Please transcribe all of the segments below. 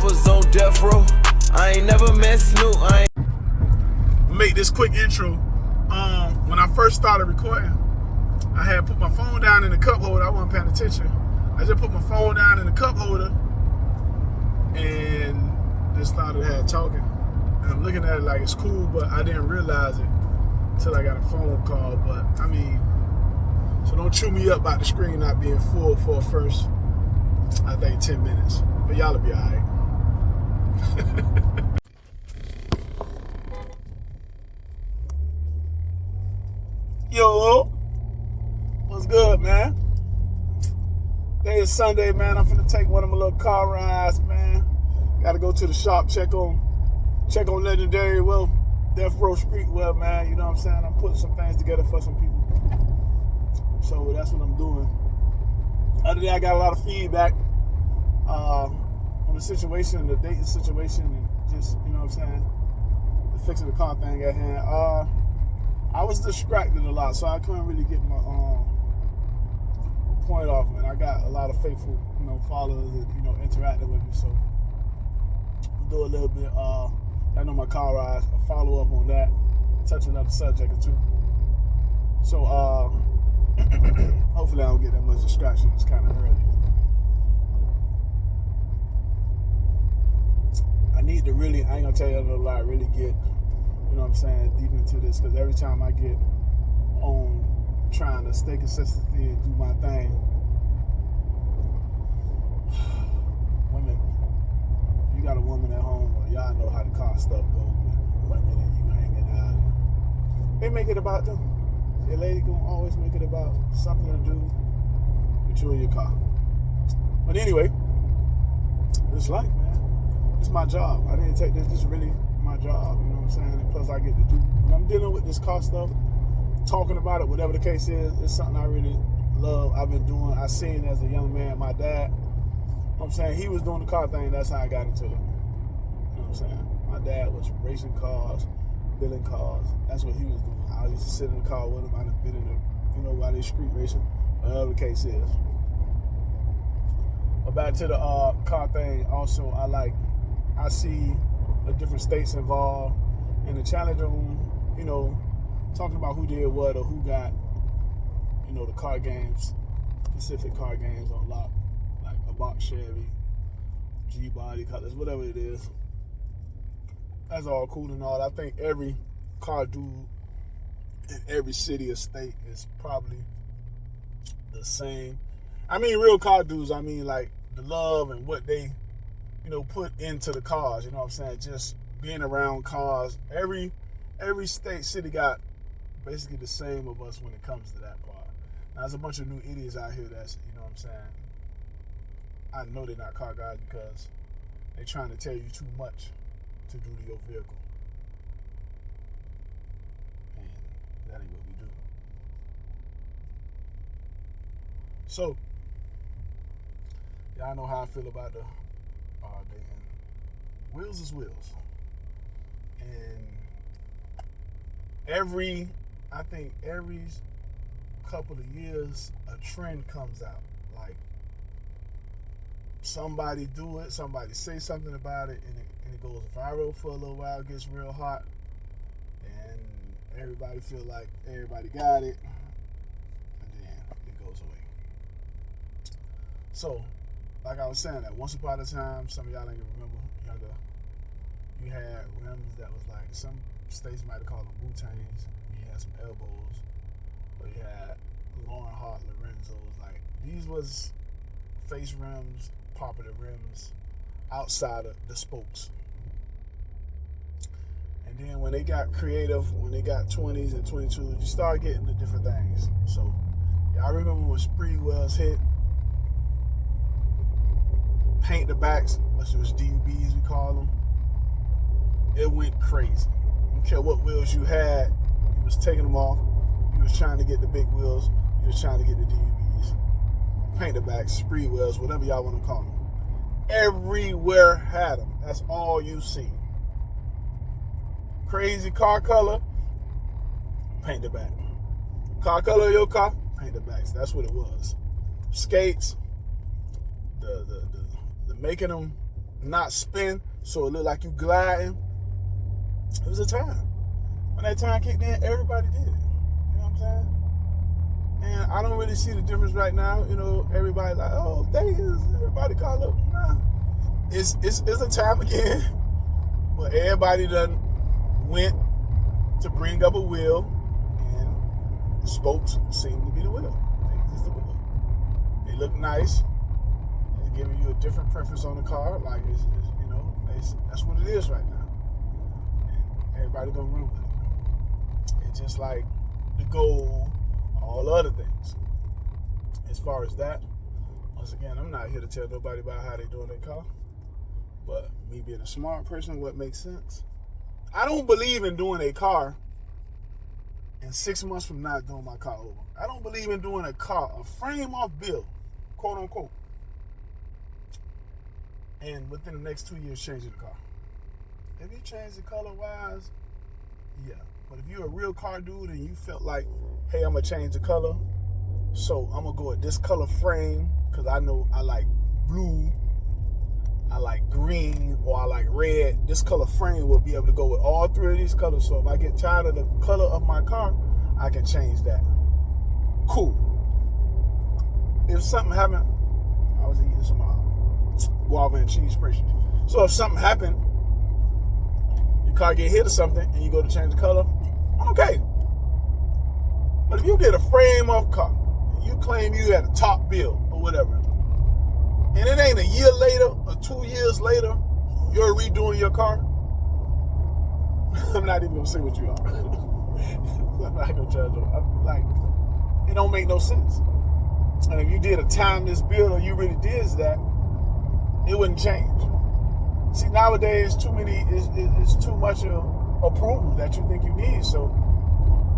was on death row. I ain't never met Snoop. Make this quick intro. When I first started recording, I had put my phone down in the cup holder. I wasn't paying attention. I just put my phone down in the cup holder and just started talking. And I'm looking at it like it's cool, but I didn't realize it until I got a phone call. But I mean, so don't chew me up about the screen not being full for first, I think 10 minutes. But y'all will be all right. Yo, what's good, man? Today is Sunday, man. I'm finna take one of my little car rides, man. Gotta go to the shop, check on Legendary Death Row Streetwear, man. You know what I'm saying? I'm putting some things together for some people. So that's what I'm doing. Other than that, I got a lot of feedback on the situation, the dating situation, and just, you know what I'm saying, the fixing the car thing at hand. I was distracted a lot, so I couldn't really get my point off, man. I got a lot of faithful, followers that, interacting with me, so I'll do a little bit, I know my car rides, I'll follow up on that, touch another subject or two. So, hopefully I don't get that much distraction. It's kind of early. I need to really, I ain't gonna tell you no lie, really get, you know what I'm saying, deep into this, because every time I get on trying to stay consistent and do my thing, women, if you got a woman at home, or y'all know how the car stuff goes with women and you hanging out, they make it about them. Your lady gonna always make it about something to do with you and your car. But anyway, it's life, man. It's my job. I didn't take this. This is really my job. You know what I'm saying? And plus, I get to do. When I'm dealing with this car stuff, talking about it, whatever the case is, it's something I really love. I've been doing. I seen as a young man, my dad. You know what I'm saying? He was doing the car thing. That's how I got into it. You know what I'm saying? My dad was racing cars, building cars. That's what he was doing. I used to sit in the car with him. I'd have been in the, while they street racing, whatever the case is. But back to the car thing. Also, I see the different states involved in the challenge room, talking about who did what or who got, the car games, specific car games on lock, like a box Chevy, G-body, Cutlass, whatever it is. That's all cool and all. I think every car dude in every city or state is probably the same. I mean, real car dudes, I mean, like the love and what they, put into the cars, you know what I'm saying? Just being around cars. Every state, city got basically the same of us when it comes to that part. Now, there's a bunch of new idiots out here that's, you know what I'm saying? I know they're not car guys because they're trying to tell you too much to do to your vehicle. And that ain't what we do. So, y'all know how I feel about the dating. Wheels is wheels. And I think every couple of years, a trend comes out. Like, somebody do it, somebody say something about it, and it goes viral for a little while, gets real hot, and everybody feel like everybody got it, and then it goes away. So, like I was saying, that once upon a time, some of y'all ain't gonna remember, younger, you had rims that was like, some states might have called them Wu-Tangs. You had some elbows, or you had Lauren Hart Lorenzos. Like, these was face rims, popular rims, outside of the spokes. And then when they got creative, when they got 20s and 22s, you start getting the different things. So, y'all remember when spree wheels hit? Paint the backs, which was DUBs we call them. It went crazy. I don't care what wheels you had, you was taking them off. You was trying to get the big wheels. You was trying to get the DUBs. Paint the backs, spree wheels, whatever y'all want to call them. Everywhere had them. That's all you see. Crazy car color, paint the back. Car color of your car, paint the backs. That's what it was. Skates, the making them not spin, so it looked like you gliding. It was a time. When that time kicked in, everybody did it. You know what I'm saying? And I don't really see the difference right now. You know, everybody like, oh, everybody call up. Nah, it's a time again. But everybody done went to bring up a wheel, and the spokes seem to be the wheel. It's the wheel. They look nice. They're giving you a different preference on the car. Like it's you know, that's what it is right now. And everybody gonna run with it. It's just like the goal, all other things. As far as that, once again, I'm not here to tell nobody about how they doing their car. But me being a smart person, what makes sense? I don't believe in doing a car and 6 months from now doing my car over. I don't believe in doing a frame off build, quote unquote, and within the next 2 years changing the car. If you change the color wise, yeah. But if you're a real car dude and you felt like, hey, I'm gonna change the color, so I'm gonna go with this color frame because I know I like blue, I like green, or I like red. This color frame will be able to go with all three of these colors. So if I get tired of the color of my car, I can change that. Cool. If something happened, I was eating some guava and cheese spreadsheet. So if something happened, your car get hit or something, and you go to change the color, okay. But if you did a frame off car, and you claim you had a top build or whatever, and it ain't a year later or 2 years later, you're redoing your car, I'm not even gonna say what you are. I'm not gonna judge them. I'm like, it don't make no sense. And if you did a timeless build or you really did that, it wouldn't change. See, nowadays, it's too much approval that you think you need. So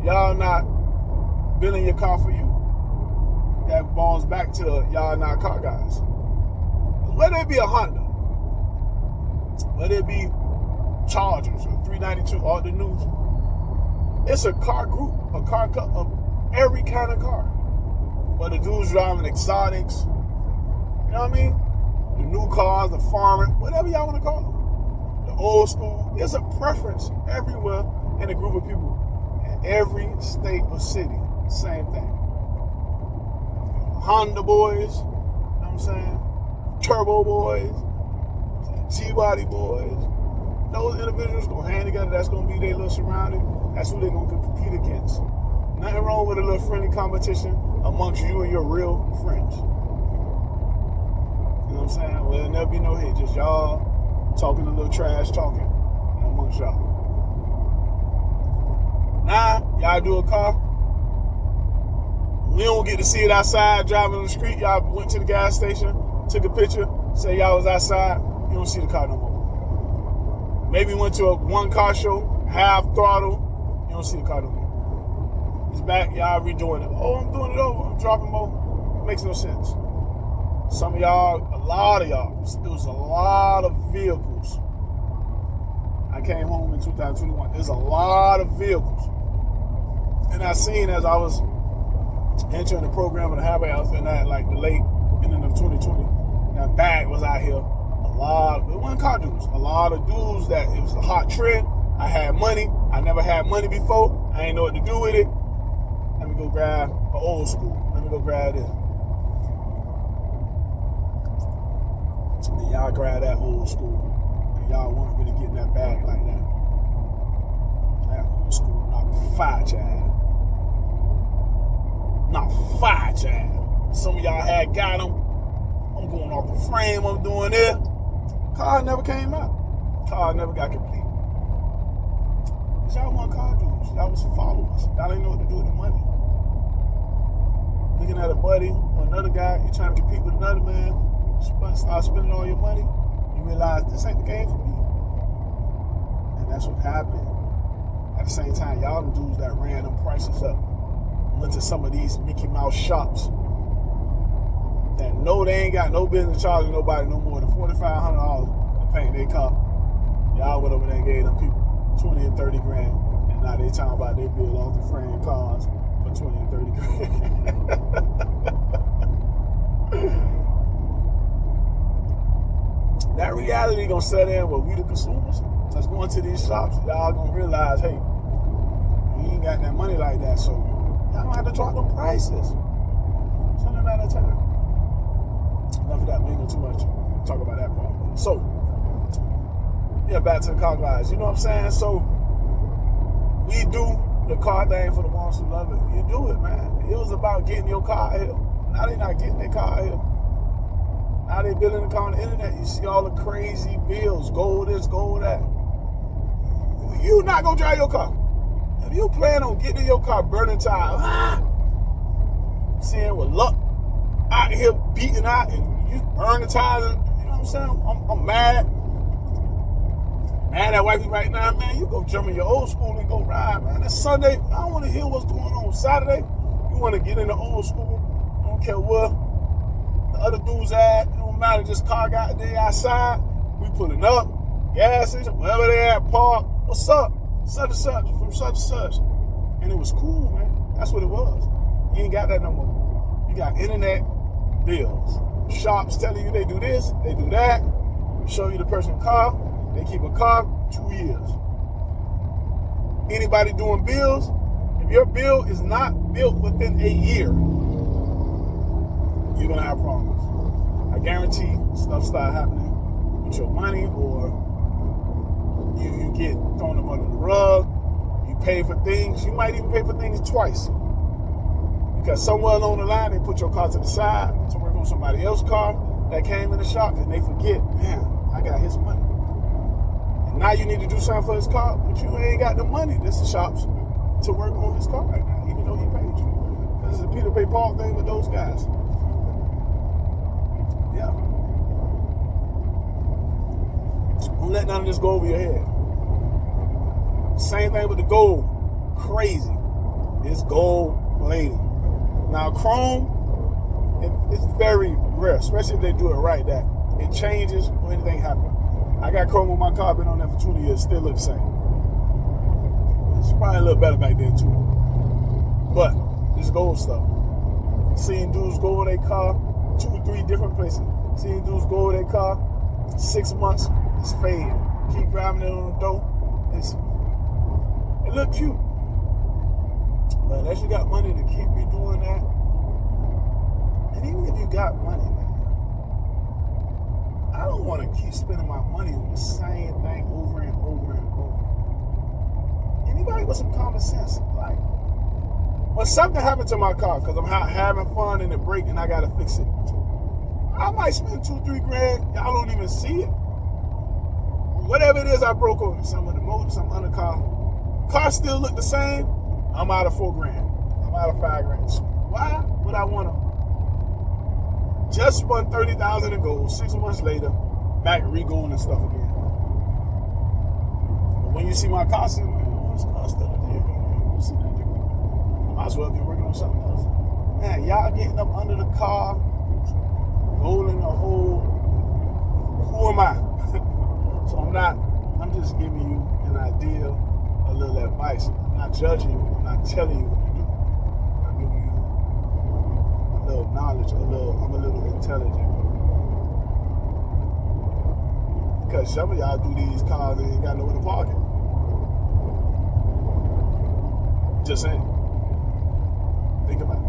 y'all not building your car for you. That falls back to y'all not car guys. Whether it be a Honda, whether it be Chargers or 392, all the new, it's a car group, a car of every kind of car. Whether dudes driving exotics, you know what I mean? The new cars, the farming, whatever y'all want to call them. The old school. There's a preference everywhere in a group of people. In every state or city, same thing. Honda boys, you know what I'm saying? Turbo boys, T-body boys. Those individuals gonna hang together. That's gonna be their little surrounding. That's who they're gonna compete against. Nothing wrong with a little friendly competition amongst you and your real friends. You know what I'm saying? Well, there'll never be no hate. Just y'all talking a little trash talking amongst y'all. Now, y'all do a car. We don't get to see it outside driving on the street. Y'all went to the gas station, took a picture, say y'all was outside. You don't see the car no more. Maybe went to a one-car show, half throttle. You don't see the car no more. It's back, y'all redoing it. Oh, I'm doing it over. I'm dropping more. Makes no sense. Some of y'all, a lot of y'all, it was a lot of vehicles. I came home in 2021. There's a lot of vehicles. And I seen as I was entering the program in the highway, I was in that like the late ending of 2020. That bag was out here. It wasn't car dudes. A lot of dudes that it was a hot trend. I had money. I never had money before. I ain't know what to do with it. Let me go grab an old school. Let me go grab this. And y'all grab that old school. And y'all weren't really getting that bag like that. That old school, not fire child. Not fire child. Some of y'all had got them. I'm going off the frame. I'm doing it. Car never came out. Car never got complete. Cause y'all weren't car dudes. Y'all was followers. Y'all didn't know what to do with the money. Looking at a buddy or another guy, you trying to compete with another man, start spending all your money, you realize this ain't the game for me. And that's what happened. At the same time, y'all the dudes that ran them prices up. Went to some of these Mickey Mouse shops that know they ain't got no business charging nobody no more than $4,500 to paint their car. Y'all went over there and gave them people 20 and 30 grand, and now they talking about they build off the frame cars for 20 and 30 grand. that reality gonna set in where we the consumers that's going to these shops, y'all gonna realize, hey, we ain't got that money like that, so y'all gonna have to drop them prices. It's only a matter of time. Enough of that, we ain't gonna too much talk about that problem. So, yeah, back to the car guys. You know what I'm saying? So, we do the car thing for the ones who love it. You do it, man. It was about getting your car out here. Now they not getting their car out here. Now they building the car on the internet. You see all the crazy bills. Gold this, gold that. You not gonna drive your car. If you plan on getting in your car, burning tires, seeing with luck out here beating out and you burn the tires, you know what I'm saying? I'm mad. Mad at wifey right now, man. You go jump in your old school and go ride, man. It's Sunday. I don't want to hear what's going on Saturday. You want to get in the old school. I don't care where the other dudes at. It don't matter. Just car got there outside. We pulling up. Gas station, wherever they at, park. What's up? Such and such. From such and such. And it was cool, man. That's what it was. You ain't got that no more. You got internet bills. Shops telling you they do this, they do that. Show you the person's car. They keep a car 2 years. Anybody doing bills, if your bill is not built within a year, you're going to have problems. I guarantee stuff start happening with your money, or you get thrown up under the rug. You pay for things. You might even pay for things twice. Because somewhere along the line, they put your car to the side to work on somebody else's car that came in the shop, and they forget, man, I got his money. Now you need to do something for his car, but you ain't got the money. This is shops to work on his car right now, even though he paid you. This is a Peter Pay Paul thing with those guys. Yeah. Don't let none of this go over your head. Same thing with the gold. Crazy. It's gold plating. Now chrome, it's very rare, especially if they do it right, that it changes or anything happens. I got chrome on my car, been on there for 20 years, still look the same. It's probably a little better back then too. But this gold stuff. Seeing dudes go with their car, 2 or 3 different places. Seeing dudes go with their car, 6 months, it's fading. Keep driving it on the door, it look cute. But unless you got money to keep redoing that, and even if you got money, man, I don't want to keep spending my money on the same thing over and over and over. Anybody with some common sense, like, when something happened to my car because I'm having fun and it break and I gotta fix it, I might spend $2-3 grand. Y'all don't even see it. Whatever it is I broke on, some of the motor, some other car. Car still look the same. I'm out of $4 grand. I'm out of $5 grand. So why would I want to? Just won $30,000 in gold. 6 months later, back re-gold and stuff again. But when you see my costume, man, this car still there. You see that different. I might as well be working on something else. Man, y'all getting up under the car, rolling the hole. Who am I? So I'm just giving you an idea, a little advice. I'm not judging you. I'm not telling you what to do. I'm giving you a little knowledge, I'm a little intelligent. Because some of y'all do these cars and ain't got nowhere to park it. Just saying. Think about it.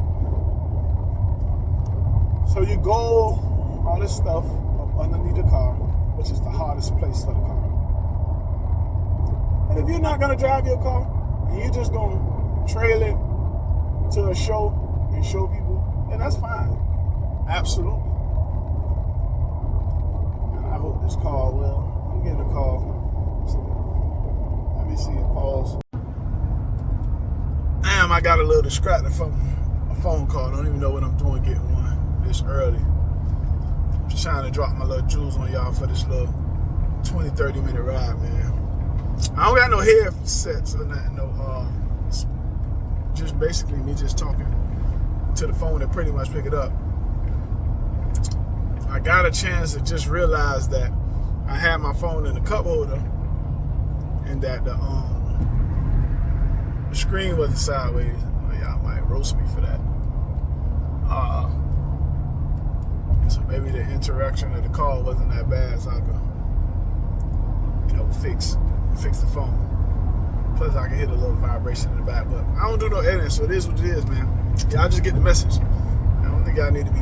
So you go all this stuff up underneath the car, which is the hardest place for the car. And if you're not gonna drive your car, and you're just gonna trail it to a show and show people, and that's fine. Absolutely. And I hope this car will. I'm getting a call. Let me see it. Pause. Damn, I got a little distracted from a phone call. I don't even know what I'm doing getting one this early. Just trying to drop my little jewels on y'all for this little 20-30 minute ride, man. I don't got no headsets or nothing, just basically me just talking to the phone and pretty much pick it up. I got a chance to just realize that I had my phone in the cup holder and that the screen wasn't sideways. Y'all might roast me for that. So maybe the interaction of the call wasn't that bad, so I could, fix the phone. Plus, I can hit a little vibration in the back, but I don't do no editing, so it is what it is, man. Y'all just get the message. I don't think y'all need to be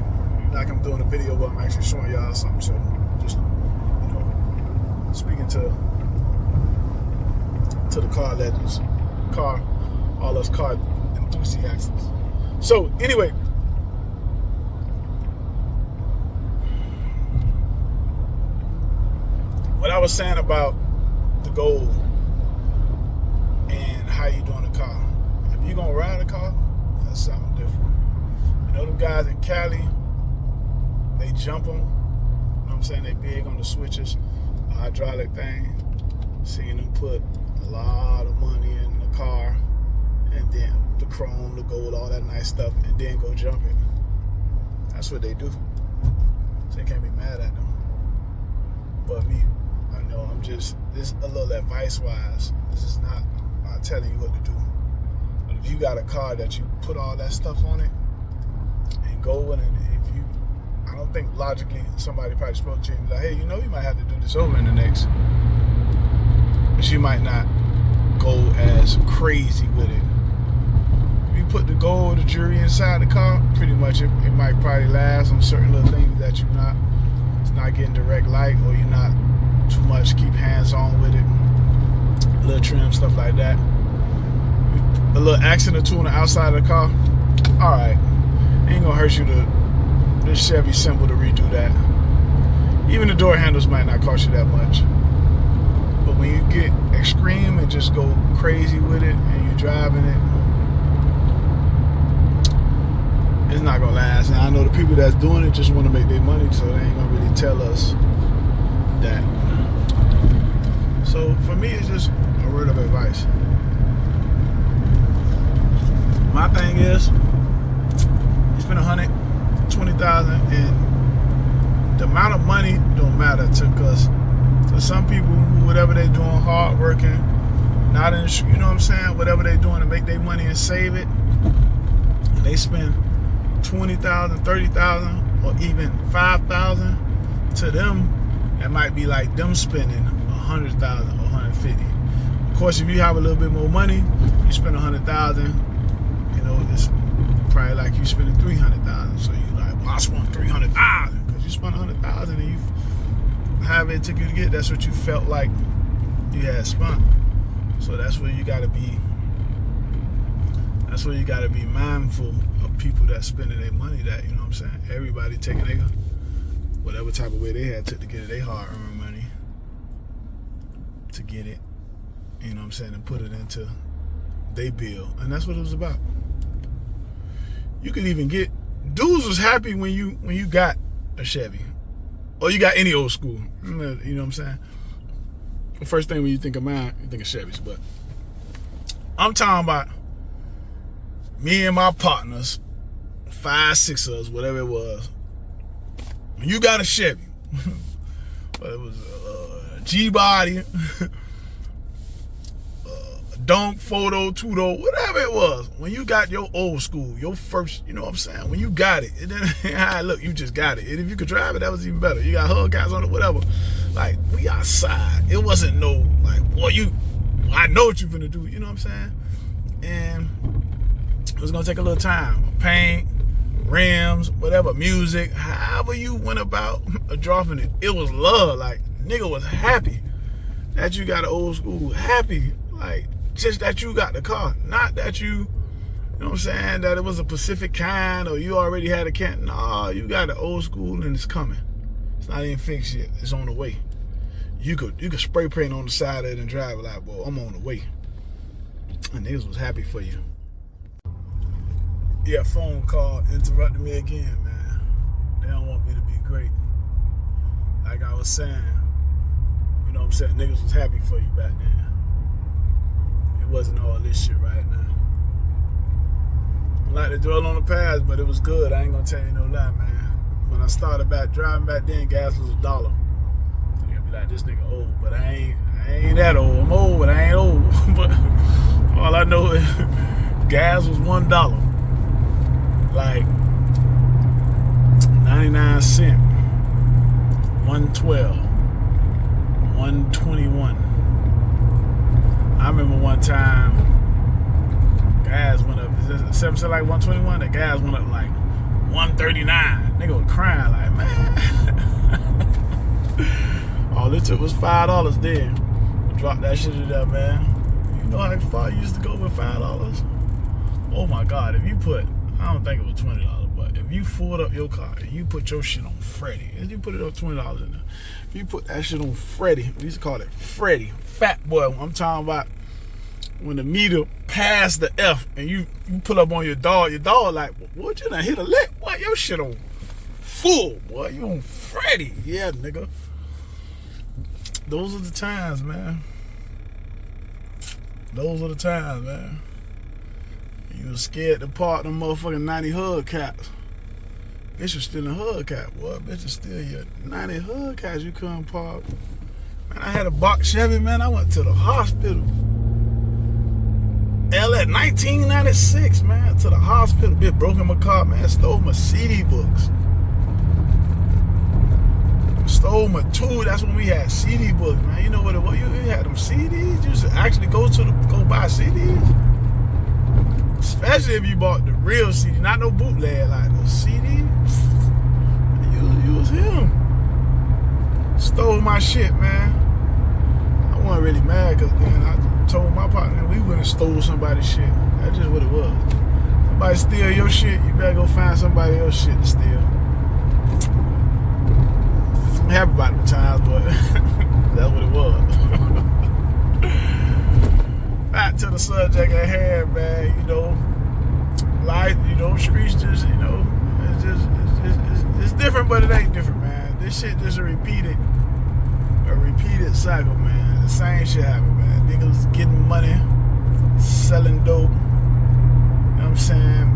like I'm doing a video where I'm actually showing y'all something. So just, speaking to the car legends, all us car enthusiasts. So anyway, what I was saying about the goal and how you doing a car. If you're gonna ride a car, that's something different. Them guys in Cali, they jump them. You know what I'm saying? They big on the switches, the hydraulic thing. Seeing them put a lot of money in the car, and then the chrome, the gold, all that nice stuff, and then go jump it. That's what they do. So you can't be mad at them. But me, I know I'm just, this a little advice-wise. This is not telling you what to do. But if you got a car that you put all that stuff on it and go in, and if you, I don't think logically somebody probably spoke to you and be like, hey, you might have to do this over in the next. But you might not go as crazy with it. If you put the gold, the jewelry inside the car, pretty much it might probably last on certain little things that it's not getting direct light, or you're not too much keep hands on with it. A little trim, stuff like that. A little accent or two on the outside of the car, all right. Ain't gonna hurt you this Chevy symbol to redo that. Even the door handles might not cost you that much. But when you get extreme and just go crazy with it and you're driving it, it's not gonna last. And I know the people that's doing it just want to make their money, so they ain't gonna really tell us that. So for me, it's just a word of advice. My thing is, you spend $120,000, and the amount of money don't matter to some people who, whatever they're doing, hard working, not in, you know what I'm saying, whatever they're doing to make their money and save it, and they spend $20,000, $30,000, or even $5,000, to them, it might be like them spending $100,000 or $150,000. Of course, if you have a little bit more money, you spend $100,000, it's probably like you spending $300,000. So you like, well, I spent $300,000 because you spent $100,000 and you however it took you to get, that's what you felt like you had spent. So that's where you gotta be. That's where you gotta be mindful of people that spending their money. That, you know what I'm saying? Everybody taking their whatever type of way they had to get it, they hard-earned money to get it. You know what I'm saying? And put it into their bill, and that's what it was about. You could even get, dudes was happy when you got a Chevy, or you got any old school. You know what I'm saying? The first thing when you think of mine, you think of Chevys, but I'm talking about me and my partners, 5, 6 of us, whatever it was. When you got a Chevy, but it was a G-body, Donk, photo, two-door, whatever it was. When you got your old school, your first, you know what I'm saying? When you got it, and then how it look, you just got it. And if you could drive it, that was even better. You got hubcaps on it, whatever. Like, we outside. It wasn't no, like, well, I know what you're finna do, you know what I'm saying? And it was gonna take a little time. Paint, rims, whatever, music, however you went about dropping it. It was love. Like, nigga was happy that you got an old school. Happy, like, just that you got the car, not that you know what I'm saying, that it was a Pacific kind or you already had a can. Nah, you got an old school and it's coming. It's not even fixed yet. It's on the way. You could spray paint on the side of it and drive it like, well, I'm on the way. And niggas was happy for you. Yeah, phone call interrupted me again, man. They don't want me to be great. Like I was saying, you know what I'm saying, niggas was happy for you back then. It wasn't all this shit right now. I like to dwell on the past, but it was good. I ain't gonna tell you no lie, man. When I started driving back then, gas was $1. So you're gonna be like, this nigga old, but I ain't that old. I'm old, but I ain't old. But all I know is gas was $1. Like, 99 cents, 112, 121. I remember one time, gas went up. Is this 7 cent like 121? The gas went up like 139. Nigga was crying like, man. All it took was $5 then. Drop that shit in there, man. You know how far you used to go with $5? Oh my God, if you put, I don't think it was $20, but if you filled up your car and you put your shit on Freddie, and you put it up $20 in there, if you put that shit on Freddie, we used to call it Freddie, fat boy. I'm talking about when the meter passed the F and you pull up on your dog like, what, you done hit a lick? What, your shit on full, boy, you on Freddie. Yeah, nigga. Those are the times, man. Those are the times, man. You was scared to park them motherfucking 90 hubcaps. Bitch was still in hubcap, boy. Bitch was still your 90 hubcaps you couldn't park. Man, I had a box Chevy, man. I went to the hospital. At 1996, man. To the hospital. Bitch broke in my car, man. Stole my CD books. Stole my tool. That's when we had CD books, man. You know what it was? You had them CDs. You used to actually go buy CDs. Especially if you bought the real CD, not no bootleg, like the CD. You was him. Stole my shit, man. I wasn't really mad because then I told my partner we wouldn't have stole somebody's shit. That's just what it was. Somebody steal your shit, you better go find somebody else's shit to steal. I'm happy about the times, but that's what it was. Back to the subject at hand, man. You know, life, you know, streets just, you know, it's different, but it ain't different, man. This shit just a repeated cycle, man. The same shit happen, man. Niggas getting money, selling dope. You know what I'm saying?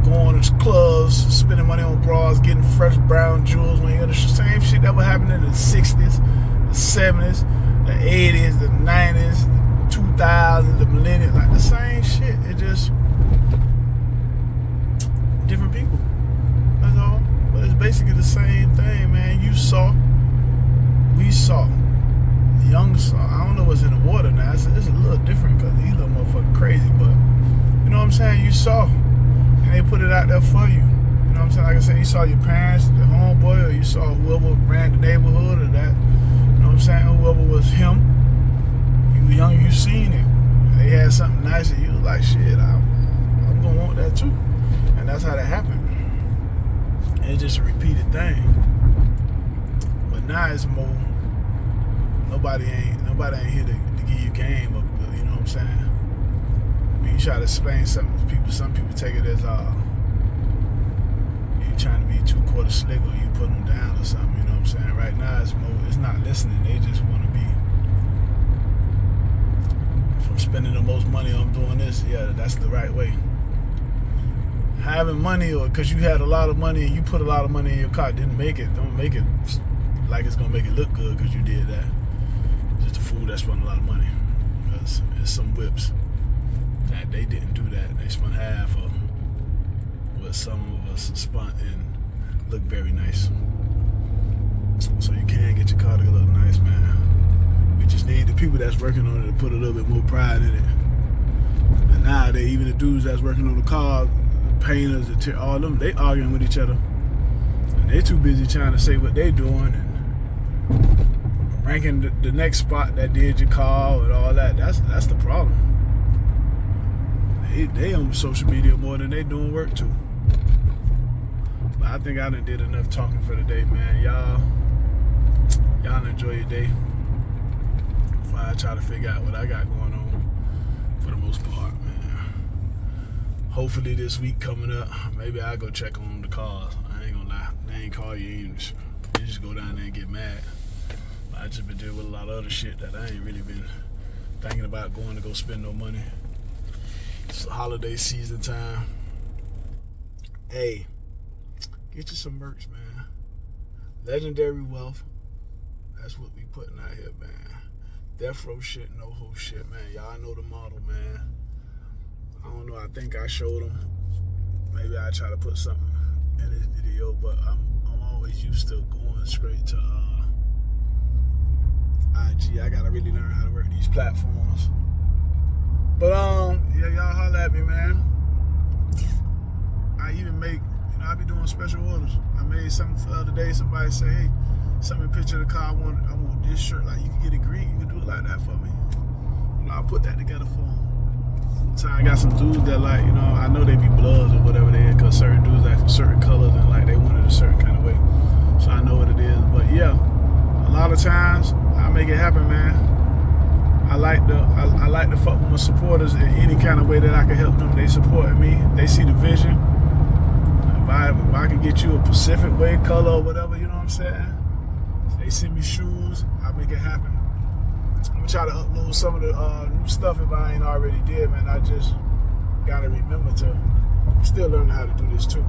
Going to clubs, spending money on bras, getting fresh brown jewels. When you know the same shit that was happening in the 60s, the 70s, the 80s, the 90s. 2000, the millennium, like the same shit. It just different people. That's all. But it's basically the same thing, man. You saw, we saw. The young saw. I don't know what's in the water now. It's a little different because these little motherfuckers crazy. But you know what I'm saying? You saw, and they put it out there for you. You know what I'm saying? Like I said, you saw your parents, the homeboy, or you saw whoever ran the neighborhood, or that. You know what I'm saying? Whoever was him. You young, you seen it. They had something nice and you was like, shit, I'm gonna want that too. And that's how that happened. And it's just a repeated thing. But now it's more, nobody ain't here to give you game, or, you know what I'm saying? When you try to explain something to people, some people take it as you trying to be 2/4 slick, or you put them down or something, you know what I'm saying? Right now it's more, it's not listening, they just want to be, I'm spending the most money on doing this, yeah, that's the right way. Having money, or because you had a lot of money and you put a lot of money in your car, didn't make it, don't make it like it's gonna make it look good because you did that. Just a fool that spent a lot of money. Because there's some whips that they didn't do that. They spent half of what some of us spent and look very nice. So you can get your car to look nice, man. We just need the people that's working on it to put a little bit more pride in it. And nowadays, even the dudes that's working on the car, the painters, all of them, they arguing with each other. And they too busy trying to say what they doing and ranking the next spot that did your car and all that. That's the problem. They on social media more than they doing work too. But I think I done did enough talking for the day, man. Y'all enjoy your day. I try to figure out what I got going on for the most part, man. Hopefully this week coming up, maybe I'll go check on the cars. I ain't gonna lie. They ain't call you, you just go down there and get mad. But I just been dealing with a lot of other shit that I ain't really been thinking about going to go spend no money. It's holiday season time. Hey, get you some merch, man. Legendary Wealth. That's what we putting out here, man. Death row shit, no hoe shit, man. Y'all know the model, man. I don't know. I think I showed them. Maybe I try to put something in this video, but I'm always used to going straight to IG. I gotta really learn how to work these platforms. But yeah, y'all holler at me, man. I even make, I be doing special orders. I made something the other day. Somebody say, hey, send me a picture of the car. I want this shirt. Like, you can get it green. You can do it like that for me. I'll put that together for them. So I got some dudes that like, I know they be bloods or whatever they is, because certain dudes like certain colors and like they want it a certain kind of way. So I know what it is. But yeah, a lot of times I make it happen, man. I like to fuck with my supporters in any kind of way that I can help them. They support me. They see the vision. If I can get you a Pacific Way color or whatever, you know what I'm saying? They send me shoes. I make it happen. I'm gonna try to upload some of the new stuff if I ain't already did, man. I just gotta remember to. I'm still learning how to do this too.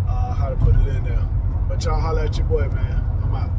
How to put it in there. But y'all holler at your boy, man. I'm out.